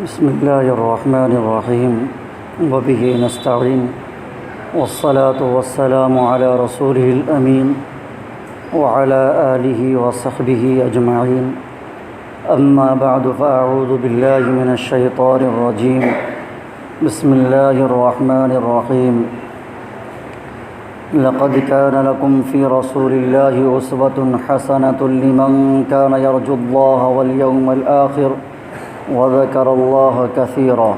بسم اللہ الرحمن الرحیم وبہ نستعین والصلاة والسلام علی رسولہ الامین وعلی آلہ وصحبہ اجمعین اما بعد فاعوذ باللہ من الشیطان الرجیم بسم اللہ الرحمن الرحیم لقد كان لكم في رسول الله أسوة حسنة لمن كان يرجو الله واليوم الآخر وذكر الله كثيرا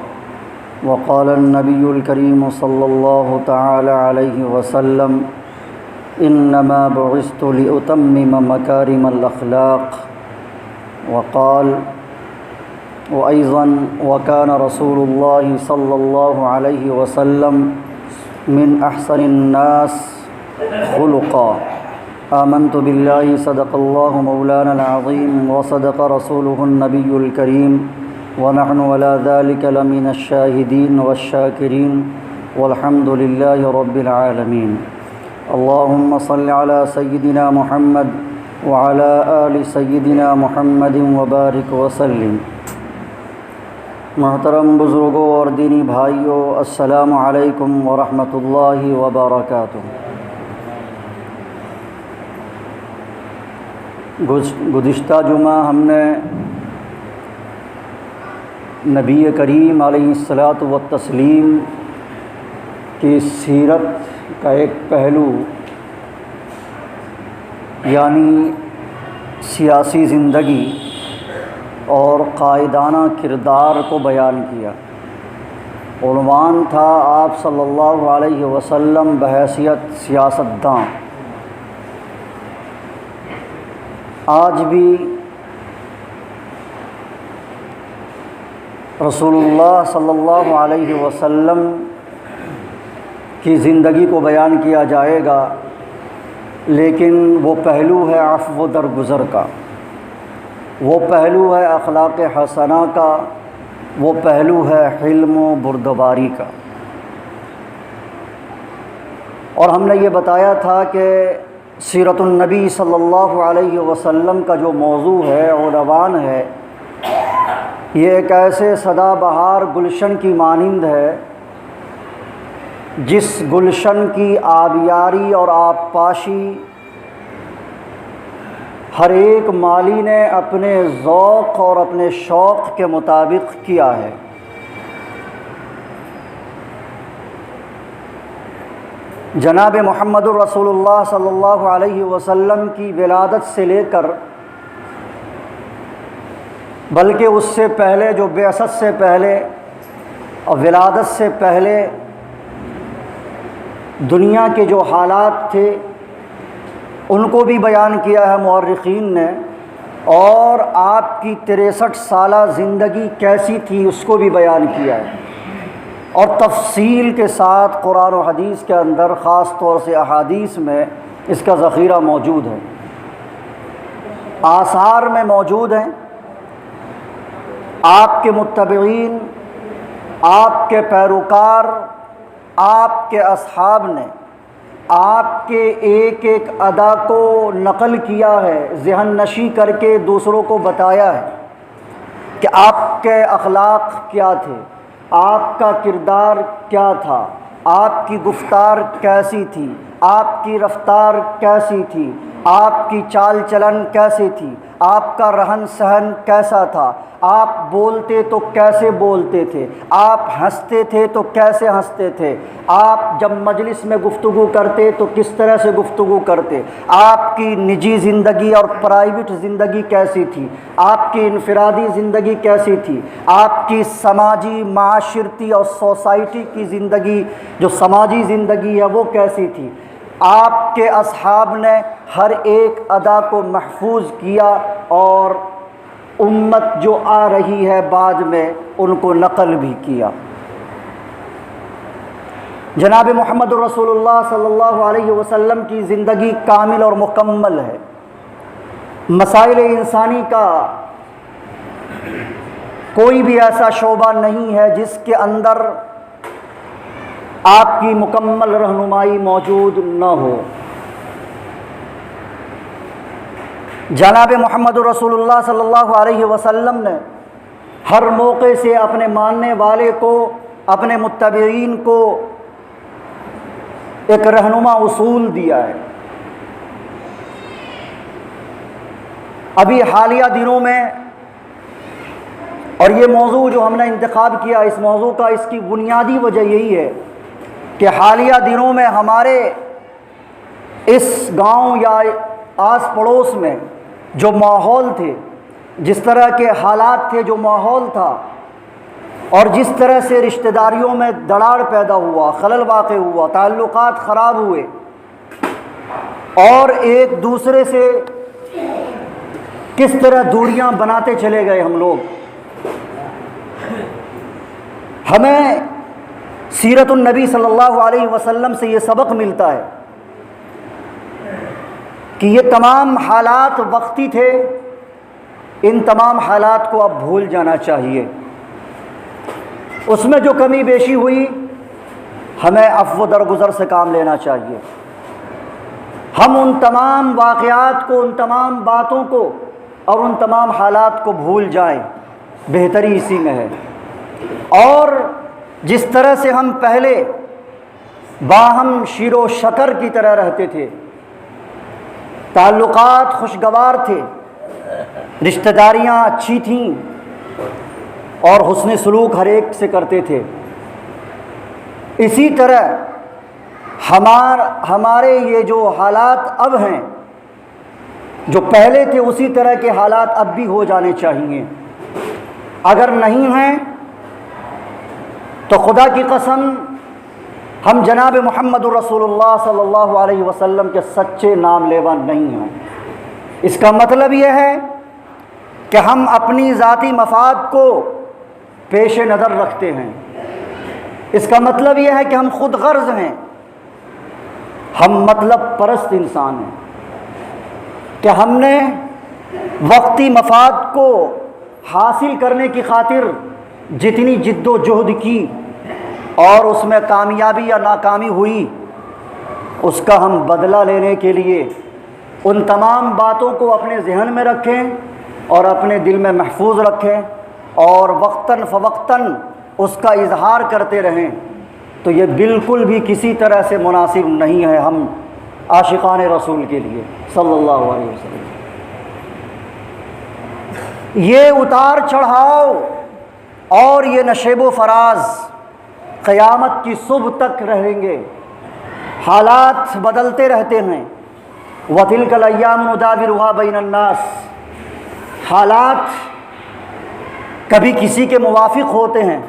وقال النبي الكريم صلى الله تعالى عليه وسلم إنما بعثت لأتمم مكارم الأخلاق وقال وأيضا وكان رسول الله صلى الله عليه وسلم من أحسن الناس خلقا آمنت بالله صدق الله مولانا العظيم وصدق رسوله النبي الكريم ونحن على ذلك لمن الشاهدين والشاكرين والحمد لله رب العالمين اللهم صل على سيدنا محمد وعلى آل سيدنا محمد وبارك وسلم۔ محترم بزرگوں اور دینی بھائیوں، السلام علیکم ورحمۃ اللہ وبرکاتہ۔ گزشتہ جمعہ ہم نے نبی کریم علیہ الصلاۃ والتسلیم کی سیرت کا ایک پہلو یعنی سیاسی زندگی اور قائدانہ کردار کو بیان کیا۔ عنوان تھا آپ صلی اللہ علیہ وسلم بحیثیت سیاستداں۔ آج بھی رسول اللہ صلی اللہ علیہ وسلم کی زندگی کو بیان کیا جائے گا، لیکن وہ پہلو ہے عفو درگزر کا، وہ پہلو ہے اخلاق حسنہ کا، وہ پہلو ہے حلم و بردباری کا۔ اور ہم نے یہ بتایا تھا کہ سیرت النبی صلی اللہ علیہ وسلم کا جو موضوع ہے، عنوان ہے، یہ ایک ایسے سدا بہار گلشن کی مانند ہے جس گلشن کی آبیاری اور آبپاشی ہر ایک مالی نے اپنے ذوق اور اپنے شوق کے مطابق کیا ہے۔ جناب محمد الرسول اللہ صلی اللہ علیہ وسلم کی ولادت سے لے کر بلکہ اس سے پہلے جو بعثت سے پہلے اور ولادت سے پہلے دنیا کے جو حالات تھے ان کو بھی بیان کیا ہے مورخین نے، اور آپ کی 63 سالہ زندگی کیسی تھی اس کو بھی بیان کیا ہے، اور تفصیل کے ساتھ قرآن و حدیث کے اندر خاص طور سے احادیث میں اس کا ذخیرہ موجود ہے، آثار میں موجود ہیں۔ آپ کے متبعین، آپ کے پیروکار، آپ کے اصحاب نے آپ کے ایک ایک ادا کو نقل کیا ہے، ذہن نشی کر کے دوسروں کو بتایا ہے کہ آپ کے اخلاق کیا تھے، آپ کا کردار کیا تھا، آپ کی گفتار کیسی تھی، آپ کی رفتار کیسی تھی، آپ کی چال چلن کیسی تھی، آپ کا رہن سہن کیسا تھا، آپ بولتے تو کیسے بولتے تھے، آپ ہنستے تھے تو کیسے ہنستے تھے، آپ جب مجلس میں گفتگو کرتے تو کس طرح سے گفتگو کرتے، آپ کی نجی زندگی اور پرائیویٹ زندگی کیسی تھی، آپ کی انفرادی زندگی کیسی تھی، آپ کی سماجی معاشرتی اور سوسائٹی کی زندگی جو سماجی زندگی ہے وہ کیسی تھی۔ آپ کے اصحاب نے ہر ایک ادا کو محفوظ کیا اور امت جو آ رہی ہے بعد میں ان کو نقل بھی کیا۔ جناب محمد رسول اللہ صلی اللہ علیہ وسلم کی زندگی کامل اور مکمل ہے۔ مسائل انسانی کا کوئی بھی ایسا شعبہ نہیں ہے جس کے اندر آپ کی مکمل رہنمائی موجود نہ ہو۔ جناب محمد رسول اللہ صلی اللہ علیہ وسلم نے ہر موقع سے اپنے ماننے والے کو، اپنے متبعین کو ایک رہنما اصول دیا ہے۔ ابھی حالیہ دنوں میں، اور یہ موضوع جو ہم نے انتخاب کیا اس موضوع کا، اس کی بنیادی وجہ یہی ہے کہ حالیہ دنوں میں ہمارے اس گاؤں یا آس پڑوس میں جو ماحول تھے، جس طرح کے حالات تھے، جو ماحول تھا، اور جس طرح سے رشتہ داریوں میں دراڑ پیدا ہوا، خلل واقع ہوا، تعلقات خراب ہوئے، اور ایک دوسرے سے کس طرح دوریاں بناتے چلے گئے ہم لوگ، ہمیں سیرت النبی صلی اللہ علیہ وسلم سے یہ سبق ملتا ہے کہ یہ تمام حالات وقتی تھے، ان تمام حالات کو اب بھول جانا چاہیے۔ اس میں جو کمی بیشی ہوئی ہمیں عفو درگزر سے کام لینا چاہیے۔ ہم ان تمام واقعات کو، ان تمام باتوں کو اور ان تمام حالات کو بھول جائیں، بہتری اسی میں ہے۔ اور جس طرح سے ہم پہلے باہم شیر و شکر کی طرح رہتے تھے، تعلقات خوشگوار تھے، رشتہ داریاں اچھی تھیں، اور حسن سلوک ہر ایک سے کرتے تھے، اسی طرح ہمارے یہ جو حالات اب ہیں، جو پہلے تھے اسی طرح کے حالات اب بھی ہو جانے چاہیے۔ اگر نہیں ہیں تو خدا کی قسم ہم جناب محمد الرسول اللہ صلی اللہ علیہ وسلم کے سچے نام لیوا نہیں ہیں۔ اس کا مطلب یہ ہے کہ ہم اپنی ذاتی مفاد کو پیش نظر رکھتے ہیں۔ اس کا مطلب یہ ہے کہ ہم خود غرض ہیں، ہم مطلب پرست انسان ہیں، کہ ہم نے وقتی مفاد کو حاصل کرنے کی خاطر جتنی جد و جہد کی اور اس میں کامیابی یا ناکامی ہوئی، اس کا ہم بدلہ لینے کے لیے ان تمام باتوں کو اپنے ذہن میں رکھیں اور اپنے دل میں محفوظ رکھیں، اور وقتاً فوقتاً اس کا اظہار کرتے رہیں، تو یہ بالکل بھی کسی طرح سے مناسب نہیں ہے ہم عاشقان رسول کے لیے صلی اللہ علیہ وسلم۔ یہ اتار چڑھاؤ اور یہ نشیب و فراز قیامت کی صبح تک رہیں گے۔ حالات بدلتے رہتے ہیں، وَتِلْكَ الْأَيَّامُ نُدَاوِلُهَا بَيْنَ النَّاسِ، حالات کبھی کسی کے موافق ہوتے ہیں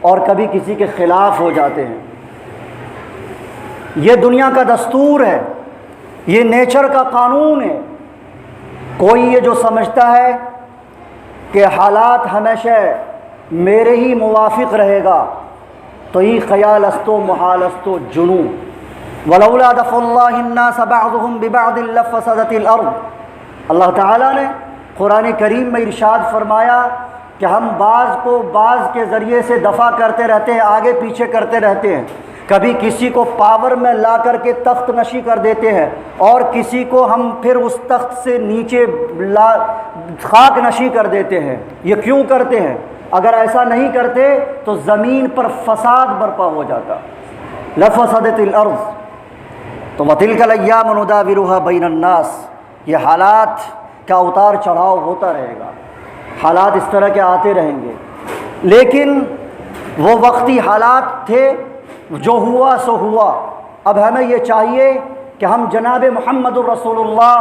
اور کبھی کسی کے خلاف ہو جاتے ہیں۔ یہ دنیا کا دستور ہے، یہ نیچر کا قانون ہے۔ کوئی یہ جو سمجھتا ہے کہ حالات ہمیشہ میرے ہی موافق رہے گا، تو یہ خیال است و محال است و جنون۔ وَلَوْلَا دَفْعُ اللَّهِ النَّاسَ بَعْضُهُمْ بِبَعْضٍ لَفَسَدَتِ الْأَرْضُ، اللہ تعالیٰ نے قرآن کریم میں ارشاد فرمایا کہ ہم بعض کو بعض کے ذریعے سے دفع کرتے رہتے ہیں، آگے پیچھے کرتے رہتے ہیں۔ کبھی کسی کو پاور میں لا کر کے تخت نشی کر دیتے ہیں، اور کسی کو ہم پھر اس تخت سے نیچے خاک نشی کر دیتے ہیں۔ یہ کیوں کرتے ہیں؟ اگر ایسا نہیں کرتے تو زمین پر فساد برپا ہو جاتا، لفسدت الارض۔ تو وَتِلْكَ الْأَيَّامُ نُدَاوِلُهَا بَيْنَ النَّاسِ، یہ حالات کا اتار چڑھاؤ ہوتا رہے گا، حالات اس طرح کے آتے رہیں گے، لیکن وہ وقتی حالات تھے، جو ہوا سو ہوا۔ اب ہمیں یہ چاہیے کہ ہم جناب محمد الرسول اللہ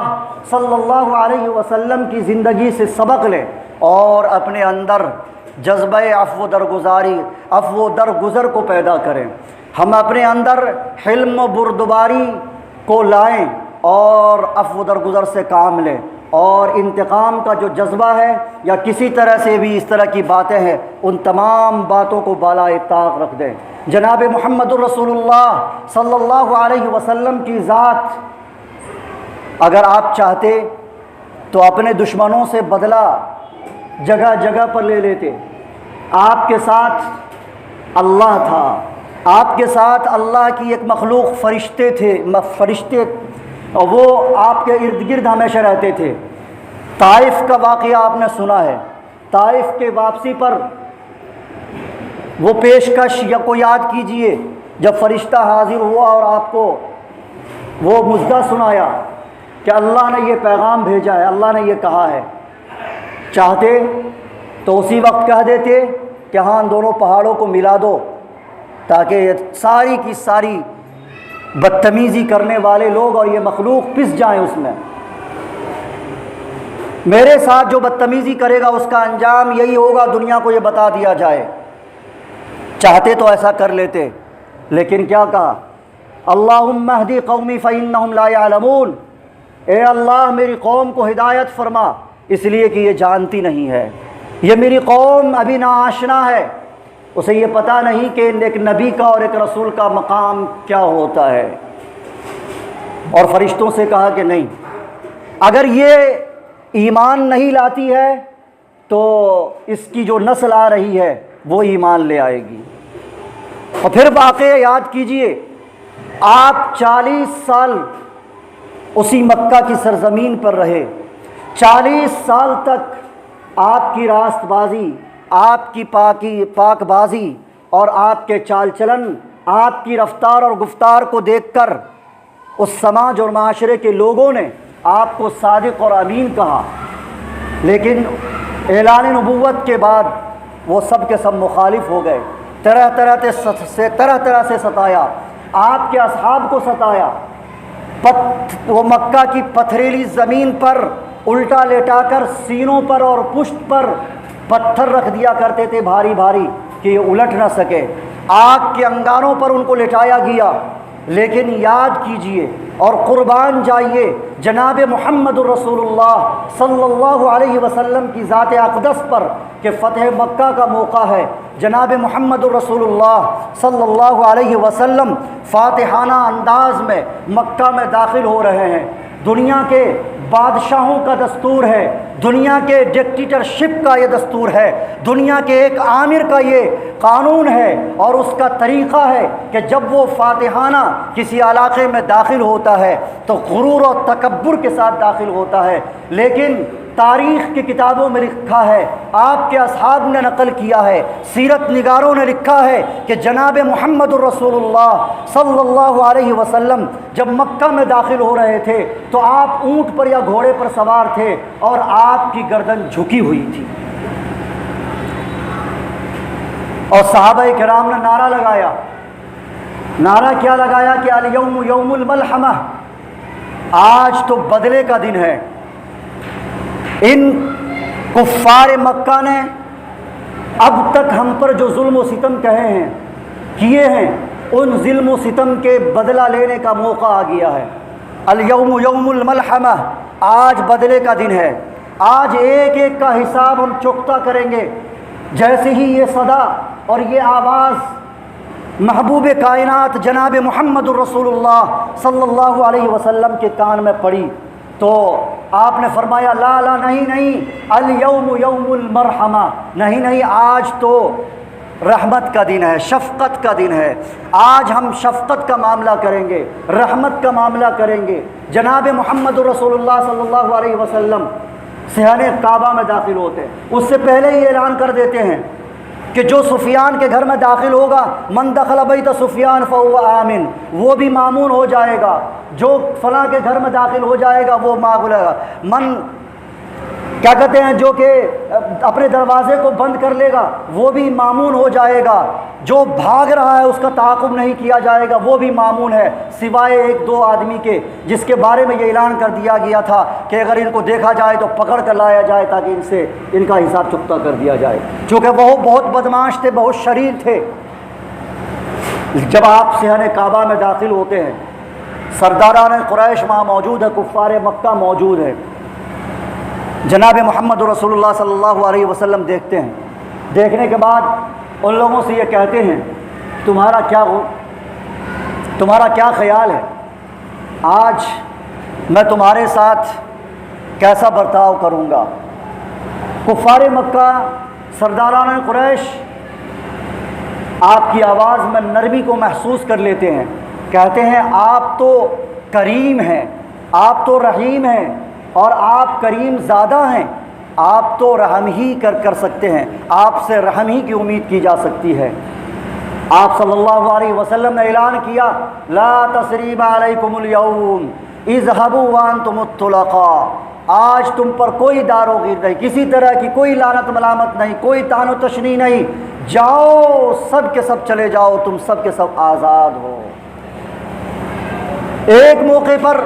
صلی اللہ علیہ وسلم کی زندگی سے سبق لیں اور اپنے اندر جذبہ عفو درگزر کو پیدا کریں۔ ہم اپنے اندر حلم و بردباری کو لائیں اور عفو درگزر سے کام لیں، اور انتقام کا جو جذبہ ہے یا کسی طرح سے بھی اس طرح کی باتیں ہیں، ان تمام باتوں کو بالائے طاق رکھ دیں۔ جناب محمد الرسول اللہ صلی اللہ علیہ وسلم کی ذات اگر آپ چاہتے تو اپنے دشمنوں سے بدلہ جگہ جگہ پر لے لیتے۔ آپ کے ساتھ اللہ تھا، آپ کے ساتھ اللہ کی ایک مخلوق فرشتے تھے، اور وہ آپ کے ارد گرد ہمیشہ رہتے تھے۔ طائف کا واقعہ آپ نے سنا ہے، طائف کے واپسی پر وہ پیشکش یا کو یاد کیجئے جب فرشتہ حاضر ہوا اور آپ کو وہ مژدہ سنایا کہ اللہ نے یہ پیغام بھیجا ہے، اللہ نے یہ کہا ہے، چاہتے تو اسی وقت کہہ دیتے کہ ہاں ان دونوں پہاڑوں کو ملا دو، تاکہ یہ ساری کی ساری بدتمیزی کرنے والے لوگ اور یہ مخلوق پس جائیں اس میں۔ میرے ساتھ جو بدتمیزی کرے گا اس کا انجام یہی ہوگا، دنیا کو یہ بتا دیا جائے۔ چاہتے تو ایسا کر لیتے، لیکن کیا کہا؟ اللہم اہدی قومی فإنہم لا یعلمون، اے اللہ میری قوم کو ہدایت فرما، اس لیے کہ یہ جانتی نہیں ہے، یہ میری قوم ابھی ناآشنا ہے، اسے یہ پتہ نہیں کہ ایک نبی کا اور ایک رسول کا مقام کیا ہوتا ہے۔ اور فرشتوں سے کہا کہ نہیں، اگر یہ ایمان نہیں لاتی ہے تو اس کی جو نسل آ رہی ہے وہ ایمان لے آئے گی۔ اور پھر واقعہ یاد کیجئے، آپ 40 سال اسی مکہ کی سرزمین پر رہے، 40 سال تک آپ کی راست بازی، آپ کی پاک بازی اور آپ کے چال چلن، آپ کی رفتار اور گفتار کو دیکھ کر اس سماج اور معاشرے کے لوگوں نے آپ کو صادق اور امین کہا، لیکن اعلان نبوت کے بعد وہ سب کے سب مخالف ہو گئے، طرح طرح سے ستایا، آپ کے اصحاب کو ستایا، وہ مکہ کی پتھریلی زمین پر الٹا لیٹا کر سینوں پر اور پشت پر پتھر رکھ دیا کرتے تھے بھاری بھاری کہ یہ الٹ نہ سکے، آگ کے انگاروں پر ان کو لٹایا گیا۔ لیکن یاد کیجئے اور قربان جائیے جناب محمد الرسول اللہ صلی اللہ علیہ وسلم کی ذات اقدس پر کہ فتح مکہ کا موقع ہے، جناب محمد الرسول اللہ صلی اللہ علیہ وسلم فاتحانہ انداز میں مکہ میں داخل ہو رہے ہیں۔ دنیا کے بادشاہوں کا دستور ہے، دنیا کے ڈکٹیٹرشپ کا یہ دستور ہے، دنیا کے ایک آمر کا یہ قانون ہے اور اس کا طریقہ ہے کہ جب وہ فاتحانہ کسی علاقے میں داخل ہوتا ہے تو غرور و تکبر کے ساتھ داخل ہوتا ہے۔ لیکن تاریخ کی کتابوں میں لکھا ہے، آپ کے اصحاب نے نقل کیا ہے، سیرت نگاروں نے لکھا ہے کہ جناب محمد الرسول اللہ صلی اللہ علیہ وسلم جب مکہ میں داخل ہو رہے تھے تو آپ اونٹ پر یا گھوڑے پر سوار تھے اور آپ کی گردن جھکی ہوئی تھی، اور صحابہ کرام نے نعرہ لگایا۔ نعرہ کیا لگایا کہ الیوم یوم الملحمہ، آج تو بدلے کا دن ہے۔ ان کفار مکہ نے اب تک ہم پر جو ظلم و ستم کیے ہیں ان ظلم و ستم کے بدلہ لینے کا موقع آ گیا ہے۔ الیوم یوم الملحمہ، آج بدلے کا دن ہے، آج ایک ایک کا حساب ہم چکتا کریں گے۔ جیسے ہی یہ صدا اور یہ آواز محبوب کائنات جناب محمد الرسول اللہ صلی اللہ علیہ وسلم کے کان میں پڑی تو آپ نے فرمایا لا لا نہیں، الیوم یوم المرحمہ، نہیں، آج تو رحمت کا دن ہے، شفقت کا دن ہے، آج ہم شفقت کا معاملہ کریں گے، رحمت کا معاملہ کریں گے۔ جناب محمد رسول اللہ صلی اللہ علیہ وسلم صحن کعبہ میں داخل ہوتے ہیں، اس سے پہلے ہی اعلان کر دیتے ہیں کہ جو سفیان کے گھر میں داخل ہوگا، من دخل بیت سفیان فہو آمن، وہ بھی مامون ہو جائے گا، جو فلاں کے گھر میں داخل ہو جائے گا وہ معقول ہے، من کیا کہتے ہیں جو کہ اپنے دروازے کو بند کر لے گا وہ بھی مامون ہو جائے گا، جو بھاگ رہا ہے اس کا تعاقب نہیں کیا جائے گا وہ بھی مامون ہے، سوائے ایک دو آدمی کے جس کے بارے میں یہ اعلان کر دیا گیا تھا کہ اگر ان کو دیکھا جائے تو پکڑ کر لایا جائے تاکہ ان کا حساب چکتا کر دیا جائے، چونکہ وہ بہت بدماش تھے، بہت شریر تھے۔ جب آپ صحن کعبہ میں داخل ہوتے ہیں، سرداران قریش وہاں موجود ہے، کفار مکہ موجود ہے، جناب محمد رسول اللہ صلی اللہ علیہ وسلم دیکھتے ہیں، دیکھنے کے بعد ان لوگوں سے یہ کہتے ہیں تمہارا کیا خیال ہے، آج میں تمہارے ساتھ کیسا برتاؤ کروں گا؟ کفار مکہ سرداران قریش آپ کی آواز میں نرمی کو محسوس کر لیتے ہیں، کہتے ہیں آپ تو کریم ہیں، آپ تو رحیم ہیں اور آپ کریم زادہ ہیں، آپ تو رحم ہی کر سکتے ہیں، آپ سے رحم ہی کی امید کی جا سکتی ہے۔ آپ صلی اللہ علیہ وسلم نے اعلان کیا لا تثریب علیکم اليوم اذهبوا وانتم الطلقاء، آج تم پر کوئی دار و غیر نہیں، کسی طرح کی کوئی لعنت ملامت نہیں، کوئی طعن و تشنیع نہیں، جاؤ سب کے سب چلے جاؤ، تم سب کے سب آزاد ہو۔ ایک موقع پر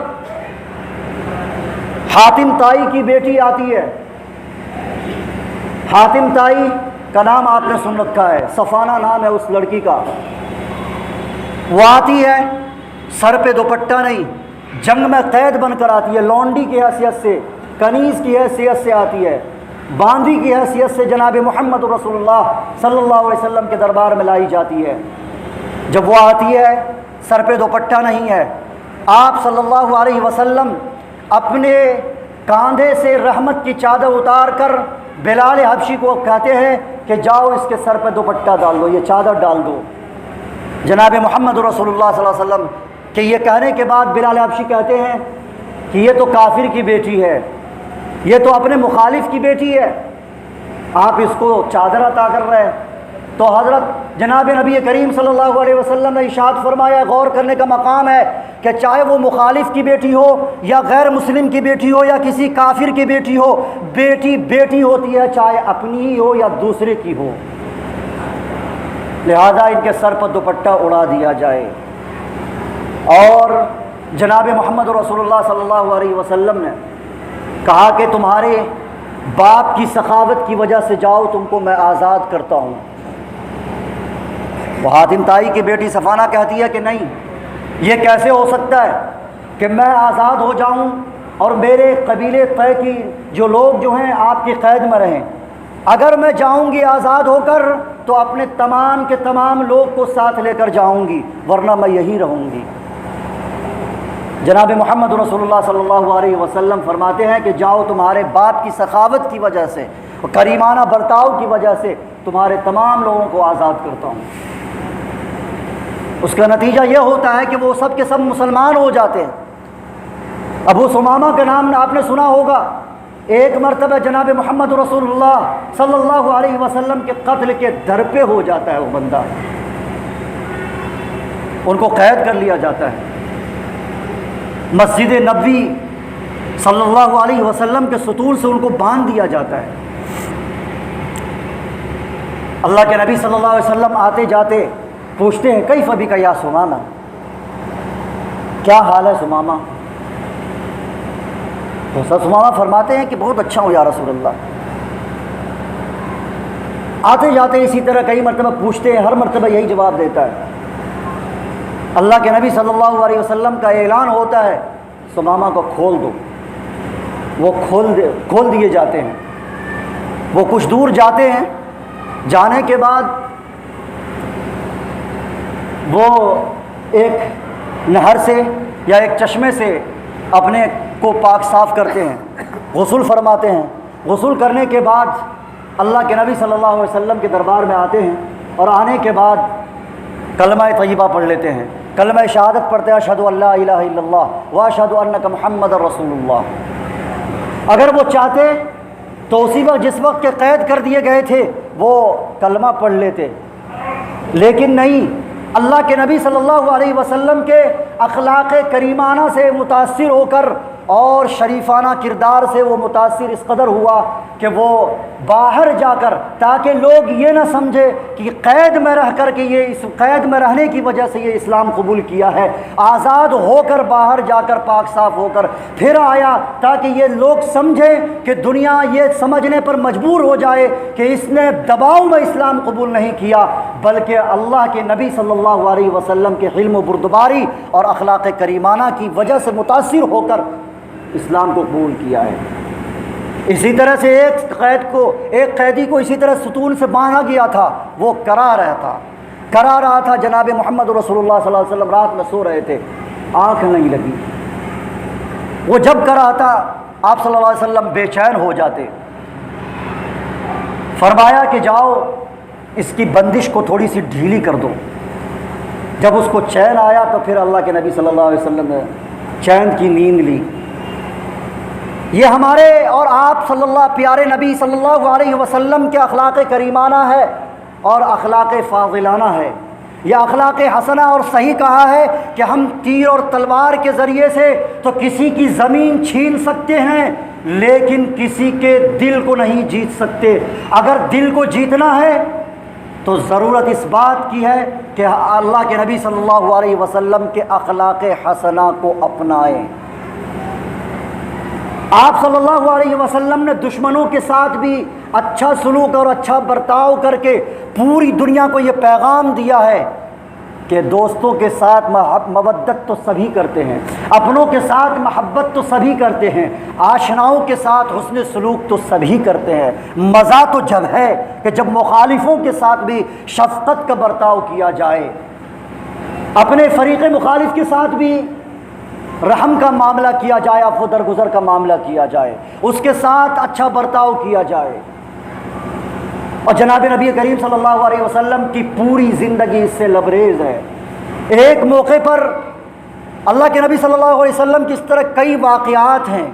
حاتم طائی کی بیٹی آتی ہے، حاتم طائی کا نام آپ نے سن رکھا ہے، صفانہ نام ہے اس لڑکی کا۔ وہ آتی ہے، سر پہ دوپٹہ نہیں، جنگ میں قید بن کر آتی ہے، لونڈی کی حیثیت سے، کنیز کی حیثیت سے آتی ہے، باندی کی حیثیت سے جناب محمد رسول اللہ صلی اللہ علیہ وسلم کے دربار میں لائی جاتی ہے۔ جب وہ آتی ہے، سر پہ دوپٹہ نہیں ہے، آپ صلی اللہ علیہ وسلم اپنے کاندھے سے رحمت کی چادر اتار کر بلال حبشی کو کہتے ہیں کہ جاؤ اس کے سر پہ دوپٹہ ڈال دو، یہ چادر ڈال دو۔ جناب محمد رسول اللہ صلی اللہ علیہ وسلم کہ یہ کہنے کے بعد بلال حبشی کہتے ہیں کہ یہ تو کافر کی بیٹی ہے، یہ تو اپنے مخالف کی بیٹی ہے، آپ اس کو چادر عطا کر رہے ہیں۔ تو حضرت جناب نبی کریم صلی اللہ علیہ وسلم نے ارشاد فرمایا، غور کرنے کا مقام ہے کہ چاہے وہ مخالف کی بیٹی ہو یا غیر مسلم کی بیٹی ہو یا کسی کافر کی بیٹی ہو، بیٹی بیٹی ہوتی ہے، چاہے اپنی ہی ہو یا دوسرے کی ہو، لہذا ان کے سر پر دوپٹہ اڑا دیا جائے۔ اور جناب محمد رسول اللہ صلی اللہ علیہ وسلم نے کہا کہ تمہارے باپ کی سخاوت کی وجہ سے جاؤ، تم کو میں آزاد کرتا ہوں۔ وہ حاتم طائی کی بیٹی صفانہ کہتی ہے کہ نہیں، یہ کیسے ہو سکتا ہے کہ میں آزاد ہو جاؤں اور میرے قبیلے طے کی جو لوگ جو ہیں آپ کی قید میں رہیں؟ اگر میں جاؤں گی آزاد ہو کر تو اپنے تمام کے تمام لوگ کو ساتھ لے کر جاؤں گی، ورنہ میں یہی رہوں گی۔ جناب محمد رسول اللہ صلی اللہ علیہ وسلم فرماتے ہیں کہ جاؤ، تمہارے باپ کی سخاوت کی وجہ سے، کریمانہ برتاؤ کی وجہ سے تمہارے تمام لوگوں کو آزاد کرتا ہوں۔ اس کا نتیجہ یہ ہوتا ہے کہ وہ سب کے سب مسلمان ہو جاتے ہیں۔ ابو ثمامہ کا نام آپ نے سنا ہوگا، ایک مرتبہ جناب محمد رسول اللہ صلی اللہ علیہ وسلم کے قتل کے در پہ ہو جاتا ہے، وہ بندہ، ان کو قید کر لیا جاتا ہے، مسجد نبوی صلی اللہ علیہ وسلم کے ستون سے ان کو باندھ دیا جاتا ہے۔ اللہ کے نبی صلی اللہ علیہ وسلم آتے جاتے پوچھتے ہیں کیف بک یا ثمامہ، کیا حال ہے ثمامہ؟ تو ثمامہ فرماتے ہیں کہ بہت اچھا ہوں یا رسول اللہ۔ آتے جاتے اسی طرح کئی مرتبہ پوچھتے ہیں، ہر مرتبہ یہی جواب دیتا ہے۔ اللہ کے نبی صلی اللہ علیہ وسلم کا اعلان ہوتا ہے ثمامہ کو کھول دو، وہ کھول دیے جاتے ہیں۔ وہ کچھ دور جاتے ہیں، جانے کے بعد وہ ایک نہر سے یا ایک چشمے سے اپنے کو پاک صاف کرتے ہیں، غسل فرماتے ہیں۔ غسل کرنے کے بعد اللہ کے نبی صلی اللہ علیہ وسلم کے دربار میں آتے ہیں، اور آنے کے بعد کلمہ طیبہ پڑھ لیتے ہیں، کلمہ شہادت پڑھتے ہیں، اشہد ان لا الہ الا اللہ واشہد انک محمد رسول اللہ۔ اگر وہ چاہتے تو اسی وقت جس وقت کے قید کر دیے گئے تھے وہ کلمہ پڑھ لیتے، لیکن نہیں، اللہ کے نبی صلی اللہ علیہ وسلم کے اخلاق کریمانہ سے متاثر ہو کر اور شریفانہ کردار سے وہ متاثر اس قدر ہوا کہ وہ باہر جا کر، تاکہ لوگ یہ نہ سمجھے کہ قید میں رہ کر کے یہ اس قید میں رہنے کی وجہ سے یہ اسلام قبول کیا ہے، آزاد ہو کر باہر جا کر پاک صاف ہو کر پھر آیا، تاکہ یہ لوگ سمجھیں کہ دنیا یہ سمجھنے پر مجبور ہو جائے کہ اس نے دباؤ میں اسلام قبول نہیں کیا، بلکہ اللہ کے نبی صلی اللہ علیہ وسلم کے حلم و بردباری اور اخلاق کریمانہ کی وجہ سے متاثر ہو کر اسلام کو قبول کیا ہے۔ اسی طرح سے ایک قیدی کو اسی طرح ستون سے باندھا گیا تھا، وہ کرا رہا تھا جناب محمد رسول اللہ صلی اللہ علیہ وسلم رات میں سو رہے تھے، آنکھ نہیں لگی، وہ جب کراتا آپ صلی اللہ علیہ وسلم بے چین ہو جاتے، فرمایا کہ جاؤ اس کی بندش کو تھوڑی سی ڈھیلی کر دو۔ جب اس کو چین آیا تو پھر اللہ کے نبی صلی اللہ علیہ وسلم نے چین کی نیند لی، یہ ہمارے اور آپ صلی اللہ پیارے نبی صلی اللہ علیہ وسلم کے اخلاق کریمانہ ہے اور اخلاق فاضلانہ ہے۔ یہ اخلاق حسنہ اور صحیح کہا ہے کہ ہم تیر اور تلوار کے ذریعے سے تو کسی کی زمین چھین سکتے ہیں، لیکن کسی کے دل کو نہیں جیت سکتے۔ اگر دل کو جیتنا ہے تو ضرورت اس بات کی ہے کہ اللہ کے نبی صلی اللہ علیہ وسلم کے اخلاق حسنہ کو اپنائیں۔ آپ صلی اللہ علیہ وسلم نے دشمنوں کے ساتھ بھی اچھا سلوک اور اچھا برتاؤ کر کے پوری دنیا کو یہ پیغام دیا ہے کہ دوستوں کے ساتھ مودت تو سبھی کرتے ہیں، اپنوں کے ساتھ محبت تو سبھی کرتے ہیں، آشناؤں کے ساتھ حسن سلوک تو سبھی کرتے ہیں۔ مزہ تو جب ہے کہ جب مخالفوں کے ساتھ بھی شفقت کا برتاؤ کیا جائے، اپنے فریق مخالف کے ساتھ بھی رحم کا معاملہ کیا جائے، عفو درگزر کا معاملہ کیا جائے، اس کے ساتھ اچھا برتاؤ کیا جائے۔ اور جناب نبی کریم صلی اللہ علیہ وسلم کی پوری زندگی اس سے لبریز ہے۔ ایک موقع پر اللہ کے نبی صلی اللہ علیہ وسلم کی اس طرح کئی واقعات ہیں،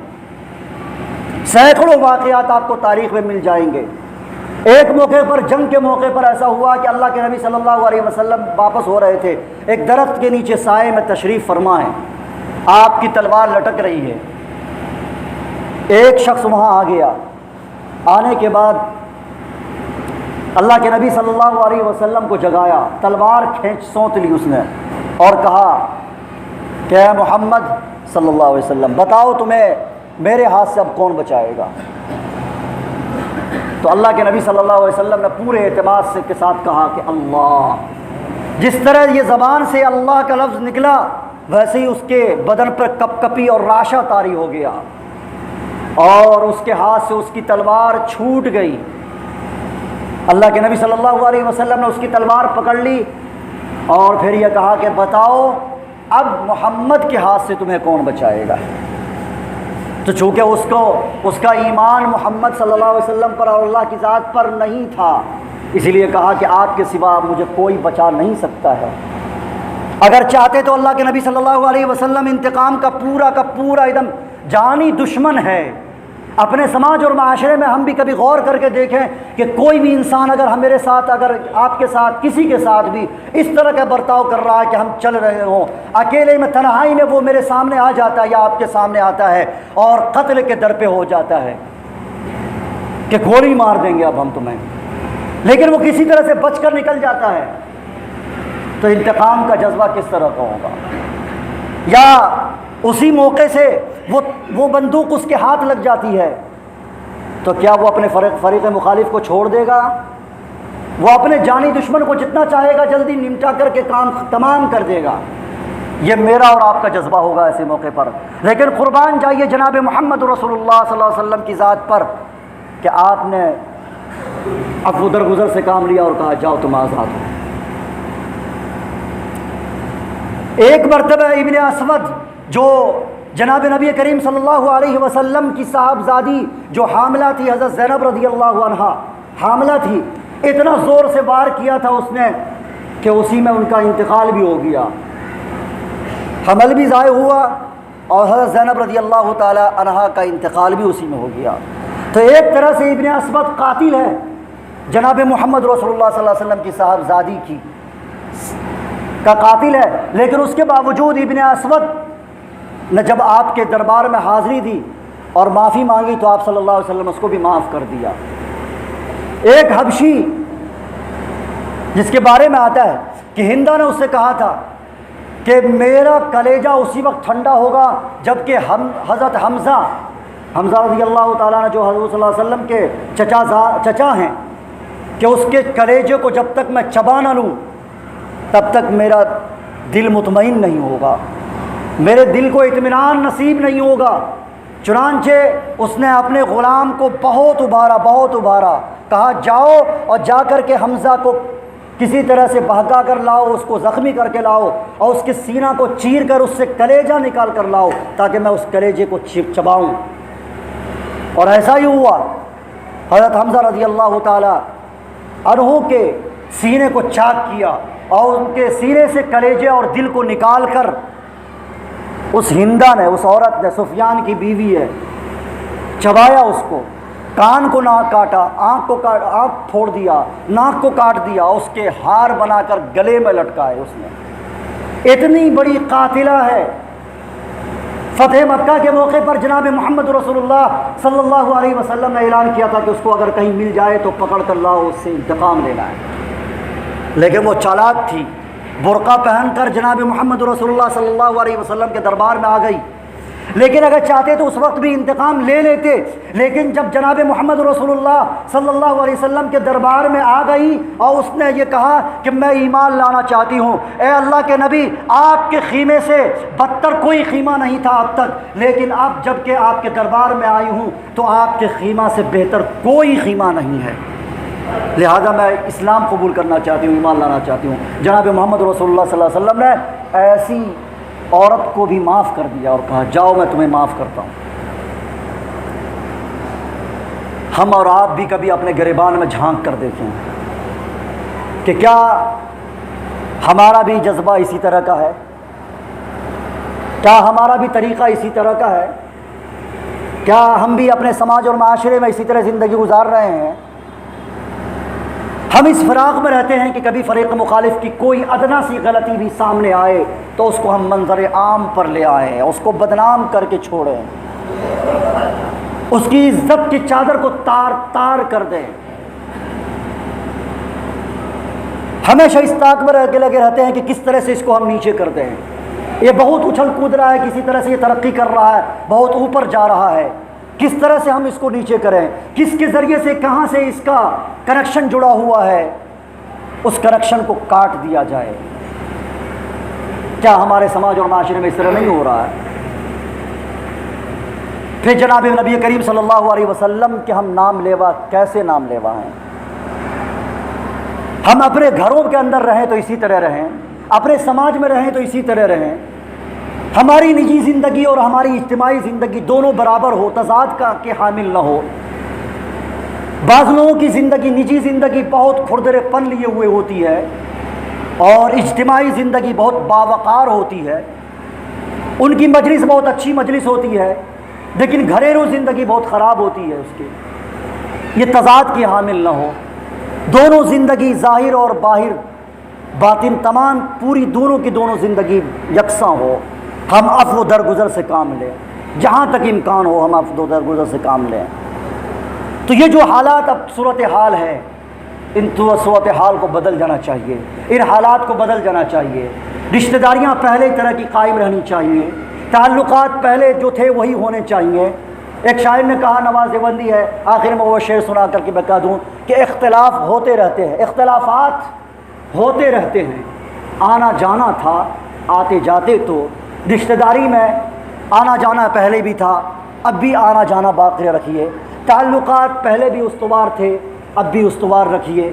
سینکڑوں واقعات آپ کو تاریخ میں مل جائیں گے۔ ایک موقع پر جنگ کے موقع پر ایسا ہوا کہ اللہ کے نبی صلی اللہ علیہ وسلم واپس ہو رہے تھے، ایک درخت کے نیچے سائے میں تشریف فرما ہے، آپ کی تلوار لٹک رہی ہے۔ ایک شخص وہاں آ گیا، آنے کے بعد اللہ کے نبی صلی اللہ علیہ وسلم کو جگایا، تلوار کھینچ سونت لی اس نے اور کہا کہ اے محمد صلی اللہ علیہ وسلم بتاؤ تمہیں میرے ہاتھ سے اب کون بچائے گا؟ تو اللہ کے نبی صلی اللہ علیہ وسلم نے پورے اعتماد سے کے ساتھ کہا کہ اللہ۔ جس طرح یہ زبان سے اللہ کا لفظ نکلا ویسے ہی اس کے بدن پر کپ کپی اور راشا طاری ہو گیا اور اس کے ہاتھ سے اس کی تلوار چھوٹ گئی۔ اللہ کے نبی صلی اللہ علیہ وسلم نے اس کی تلوار پکڑ لی اور پھر یہ کہا کہ بتاؤ اب محمد کے ہاتھ سے تمہیں کون بچائے گا؟ تو چونکہ اس کا ایمان محمد صلی اللہ علیہ وسلم پر اور اللہ کی ذات پر نہیں تھا، اسی لیے کہا کہ آپ کے سوا مجھے کوئی بچا نہیں سکتا ہے۔ اگر چاہتے تو اللہ کے نبی صلی اللہ علیہ وسلم انتقام کا پورا ایک دم جانی دشمن ہے۔ اپنے سماج اور معاشرے میں ہم بھی کبھی غور کر کے دیکھیں کہ کوئی بھی انسان اگر میرے ساتھ، اگر آپ کے ساتھ، کسی کے ساتھ بھی اس طرح کا برتاؤ کر رہا ہے کہ ہم چل رہے ہوں، اکیلے میں تنہائی میں وہ میرے سامنے آ جاتا ہے یا آپ کے سامنے آتا ہے اور قتل کے در پہ ہو جاتا ہے کہ گولی مار دیں گے اب ہم تمہیں، لیکن وہ کسی طرح سے بچ کر نکل جاتا ہے، تو انتقام کا جذبہ کس طرح کا ہوگا؟ یا اسی موقع سے وہ بندوق اس کے ہاتھ لگ جاتی ہے تو کیا وہ اپنے فریق مخالف کو چھوڑ دے گا؟ وہ اپنے جانی دشمن کو جتنا چاہے گا جلدی نمٹا کر کے کام تمام کر دے گا۔ یہ میرا اور آپ کا جذبہ ہوگا ایسے موقع پر، لیکن قربان جائیے جناب محمد رسول اللہ صلی اللہ علیہ وسلم کی ذات پر کہ آپ نے عفو درگزر سے کام لیا اور کہا جاؤ تم آزاد ہو۔ ایک مرتبہ ابن اسود جو جناب نبی کریم صلی اللہ علیہ وسلم کی صاحبزادی جو حاملہ تھی، حضرت زینب رضی اللہ عنہا حاملہ تھی، اتنا زور سے وار کیا تھا اس نے کہ اسی میں ان کا انتقال بھی ہو گیا، حمل بھی ضائع ہوا اور حضرت زینب رضی اللہ تعالی عنہا کا انتقال بھی اسی میں ہو گیا۔ تو ایک طرح سے ابن اسود قاتل ہے جناب محمد رسول اللہ صلی اللہ علیہ وسلم کی صاحبزادی کا قاتل ہے، لیکن اس کے باوجود ابن اسود نے جب آپ کے دربار میں حاضری دی اور معافی مانگی تو آپ صلی اللہ علیہ وسلم اس کو بھی معاف کر دیا۔ ایک حبشی جس کے بارے میں آتا ہے کہ ہندا نے اس سے کہا تھا کہ میرا کلیجہ اسی وقت ٹھنڈا ہوگا جب کہ حضرت حمزہ رضی اللہ تعالیٰ نے جو حضرت صلی اللہ علیہ وسلم کے چچا ہیں، کہ اس کے کلیجے کو جب تک میں چبا نہ لوں تب تک میرا دل مطمئن نہیں ہوگا، میرے دل کو اطمینان نصیب نہیں ہوگا۔ چنانچہ اس نے اپنے غلام کو بہت ابھارا، کہا جاؤ اور جا کر کے حمزہ کو کسی طرح سے بہکا کر لاؤ، اس کو زخمی کر کے لاؤ اور اس کے سینہ کو چیر کر اس سے کلیجہ نکال کر لاؤ تاکہ میں اس کلیجے کو چباؤں۔ اور ایسا ہی ہوا، حضرت حمزہ رضی اللہ تعالی عنہ کے سینے کو چاک کیا اور ان کے سینے سے کلیجے اور دل کو نکال کر اس ہندا نے، اس عورت نے، سفیان کی بیوی ہے، چبایا اس کو، کان کو نہ کاٹا، آنکھ پھوڑ دیا، ناک کو کاٹ دیا، اس کے ہار بنا کر گلے میں لٹکائے اس نے۔ اتنی بڑی قاتلہ ہے۔ فتح مکہ کے موقع پر جناب محمد رسول اللہ صلی اللہ علیہ وسلم نے اعلان کیا تھا کہ اس کو اگر کہیں مل جائے تو پکڑ کر لاؤ، اس سے انتقام لینا ہے۔ لیکن وہ چالاک تھی، برقع پہن کر جناب محمد رسول اللہ صلی اللہ علیہ وسلم کے دربار میں آ گئی، لیکن اگر چاہتے تو اس وقت بھی انتقام لے لیتے، لیکن جب جناب محمد رسول اللہ صلی اللہ علیہ وسلم کے دربار میں آ گئی اور اس نے یہ کہا کہ میں ایمان لانا چاہتی ہوں، اے اللہ کے نبی، آپ کے خیمے سے بدتر کوئی خیمہ نہیں تھا اب تک، لیکن اب جب کہ آپ کے دربار میں آئی ہوں تو آپ کے خیمہ سے بہتر کوئی خیمہ نہیں ہے، لہذا میں اسلام قبول کرنا چاہتی ہوں، ایمان لانا چاہتی ہوں۔ جناب محمد رسول اللہ صلی اللہ علیہ وسلم نے ایسی عورت کو بھی معاف کر دیا اور کہا جاؤ میں تمہیں معاف کرتا ہوں۔ ہم اور آپ بھی کبھی اپنے گریبان میں جھانک کر دیکھیں کہ کیا ہمارا بھی جذبہ اسی طرح کا ہے، کیا ہمارا بھی طریقہ اسی طرح کا ہے، کیا ہم بھی اپنے سماج اور معاشرے میں اسی طرح زندگی گزار رہے ہیں؟ ہم اس فراق میں رہتے ہیں کہ کبھی فریق مخالف کی کوئی ادنا سی غلطی بھی سامنے آئے تو اس کو ہم منظر عام پر لے آئیں، اس کو بدنام کر کے چھوڑیں، اس کی عزت کی چادر کو تار تار کر دیں۔ ہمیشہ اس طاق میں رہ کے لگے رہتے ہیں کہ کس طرح سے اس کو ہم نیچے کر دیں، یہ بہت اچھل کود رہا ہے، کسی طرح سے یہ ترقی کر رہا ہے، بہت اوپر جا رہا ہے، کس طرح سے ہم اس کو نیچے کریں، کس کے ذریعے سے، کہاں سے اس کا کنیکشن جڑا ہوا ہے، اس کنیکشن کو کاٹ دیا جائے۔ کیا ہمارے سماج اور معاشرے میں اس طرح نہیں ہو رہا ہے؟ پھر جناب نبی کریم صلی اللہ علیہ وسلم کے ہم نام لیوا کیسے نام لیوا ہیں؟ ہم اپنے گھروں کے اندر رہیں تو اسی طرح رہیں، اپنے سماج میں رہیں تو اسی طرح رہیں، ہماری نجی زندگی اور ہماری اجتماعی زندگی دونوں برابر ہو، تضاد کا کے حامل نہ ہو۔ بعض لوگوں کی زندگی، نجی زندگی بہت کھردرے پن لیے ہوئے ہوتی ہے اور اجتماعی زندگی بہت باوقار ہوتی ہے، ان کی مجلس بہت اچھی مجلس ہوتی ہے، لیکن گھریلو زندگی بہت خراب ہوتی ہے اس کی۔ یہ تضاد کی حامل نہ ہو، دونوں زندگی ظاہر اور باطن تمام پوری دونوں کی دونوں زندگی یکساں ہو۔ ہم عفو درگزر سے کام لیں، جہاں تک امکان ہو ہم عفو درگزر سے کام لیں۔ تو یہ جو حالات اب صورتحال ہے، ان صورتحال کو بدل جانا چاہیے، ان حالات کو بدل جانا چاہیے۔ رشتہ داریاں پہلے طرح کی قائم رہنی چاہیے، تعلقات پہلے جو تھے وہی ہونے چاہیے۔ ایک شاعر نے کہا، نوازبندی ہے، آخر میں وہ شعر سنا کر کے بتا دوں کہ اختلاف ہوتے رہتے ہیں، اختلافات ہوتے رہتے ہیں، آنا جانا تھا آتے جاتے تو رشتہ داری میں آنا جانا پہلے بھی تھا، اب بھی آنا جانا باقی رکھیے، تعلقات پہلے بھی استوار تھے اب بھی استوار رکھیے۔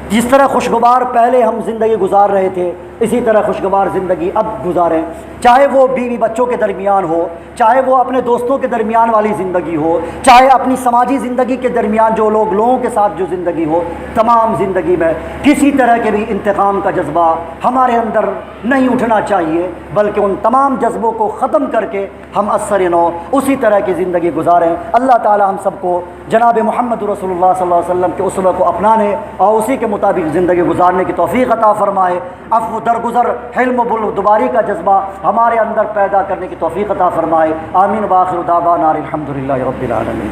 جس طرح خوشگوار پہلے ہم زندگی گزار رہے تھے اسی طرح خوشگوار زندگی اب گزاریں، چاہے وہ بیوی بچوں کے درمیان ہو، چاہے وہ اپنے دوستوں کے درمیان والی زندگی ہو، چاہے اپنی سماجی زندگی کے درمیان جو لوگوں کے ساتھ جو زندگی ہو، تمام زندگی میں کسی طرح کے بھی انتقام کا جذبہ ہمارے اندر نہیں اٹھنا چاہیے، بلکہ ان تمام جذبوں کو ختم کر کے ہم اثر نو اسی طرح کی زندگی گزاریں۔ اللہ تعالی ہم سب کو جناب محمد رسول اللہ صلی اللہ علیہ وسلم کے اسوہ کو اپنانے اور اسی کے مطابق زندگی گزارنے کی توفیق عطا فرمائے، عفو درگزر، حلم و بردباری کا جذبہ ہمارے اندر پیدا کرنے کی توفیق عطا فرمائے۔ آمین۔ وآخر دعوانا الحمدللہ رب العالمین۔